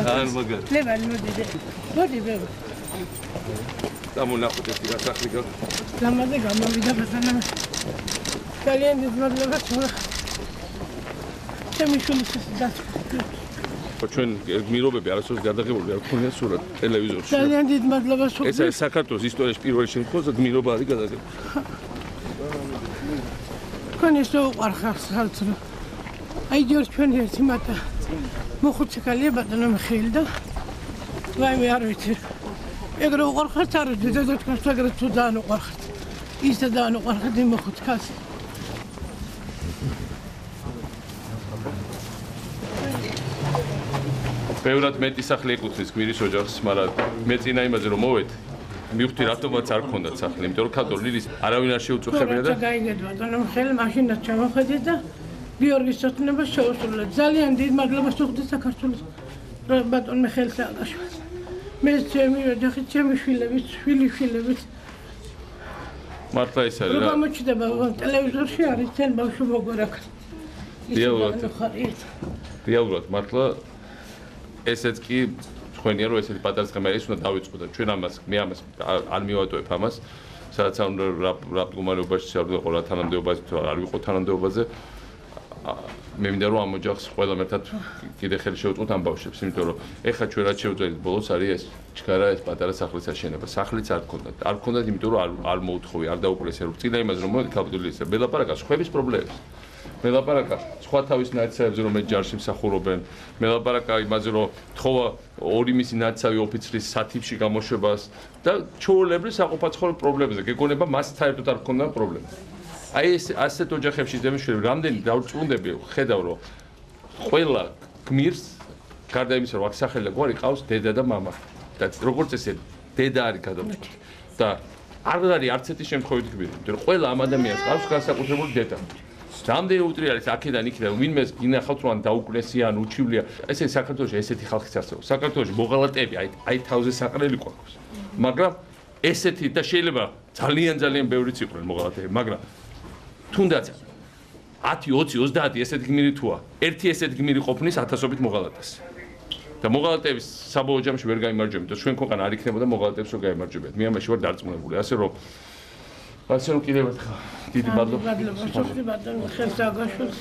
ან მაგარი. ლევანი მოდი ბებო. დამონახოთ ერთი გასახლი გა. დამაზე გამოვიდა ბატონო. ძალიან დიდ მადლობა თქვა. ჩემი შვილის დასწრება. ჩვენ გმირობები არასოდეს გადაღებული არ გქონია სურათ ტელევიზორში. ძალიან დიდ მადლობა სულ. ეს არის საქართველოს ისტორიაში პირველი შემთხვევა გმირობა არის გადაღებული. ქონესო უყარხავს ხალხო. აი ჯერ ჩვენი ერთი მატა. მოხუცი კალია ბატონო მიხეილ და ვაიმე არ ვიცი. ეგრე უყარხავს არ ვიცი დედაჩქანს ეგრე თუ ძალიან უყარხავთ. ისე ძალიან უყარხავთ იმ მოხუცკას. ბევრად მეტი სახლი ეკუთვნის გმირის ოჯახს, მაგრამ მე წინა იმაზე რომ მოვედი, მივხვდი რატომაც არ ქონდათ სახლი, იმიტომ რომ ქადო ლილის არავინ არ შეუწუხებია და გაიგეთ ბატონო ხელი მაშინაც ჩამოხედეთ და გიორგის სოცნებას შეუსრულეთ. ძალიან დიდ მადლობა სუხდი საქართველოს ბატონ მიხეილ სააკაშვილს. მე ჩემი ოჯახი, ჩემი შვილებით მართლა ის არის რა. გამოჩნდება ტელევიზორში არის თან ბავშვი მოგორაკ. რეალურად მართლა ესეც კი თქვენია რომ ესეთი პატარა სქემა ის უნდა დავიწყოთ და ჩვენ მე ამას არ მივატოვებ ამას სადაც არ უნდა რა მდგომარეობაში არ ვიყო რა თანამდებობაზე თუ არ ვიყო თანამდებობაზე მე მინდა რომ ამ ოჯახს ყველამ ერთად კიდე ხელი შევუწყოთ ამ ბავშვებს იმიტომ რომ ეხლა ჩვენ რაც შევძლებთ ბოლოს არის ეს ჩქარა ეს პატარა სახლის აშენება სახლიც არ გქონდათ იმიტომ რომ არ მოუთხოვი არ დაუპრესერებ წინა იმას რომ მოვედი ქაბდულის მე ლაპარაკა სხვების პრობლემებს მე ლაპარაკა სხვა თავის ნაცავებზე რომ ეს ჯარში მსახურობენ მე ლაპარაკა იმაზე რომ თხოვა ორი მისი ნაცავი ოფიცრის სათიფში გამოშვებას და ჩაოლებრი საყოფაცხოვრებო პრობლემებზე გეგონება მას საერთოდ არ ქონდა პრობლემა აი ეს ასეთ ოჯახებში ძემშვილი რამდენი დავრწმუნდები ხედავ რომ ყველა გმირს გარდა იმისა რომ აქ სახელი გვარი ყავს დედა და მამა და როგორც ესე დედა არის გადამწყვეტი და არ არის არც ერთი შემთხვევით გმირი იმიტომ რომ ყველა ამ ადამიანს ყავს განსაკუთრებული დედა რამდენი უტრი არის აქედან იქიდან ვინმეს გინახავთ რომ დაუკნესია ან უჩივლია ესე საქართველოში ესეთი ხალხიც არსებობს საქართველოში მოღალატეები აი თავზე საყრელი ყავს მაგრამ ესეთი და შეიძლება ძალიან ბევრიც იყვნენ მოღალატეები მაგრამ თუნდაც 10-20-30 ესეთი გმირი თუა ერთი ესეთი გმირი ყოფნის ათასობით მოღალატეს და მოღალატეების საბოლოო ჯამში ვერ გაიმარჯვებთ და ჩვენ ქვეყანა არ იქნებოდა მოღალატეებს რომ გაიმარჯვებათ მე ამაში ვარ დარწმუნებული ასე რომ კიდევ ერთხელ დიდი მადლობა მადლობა სოხდი ბატონო ხელს დაგაშვილს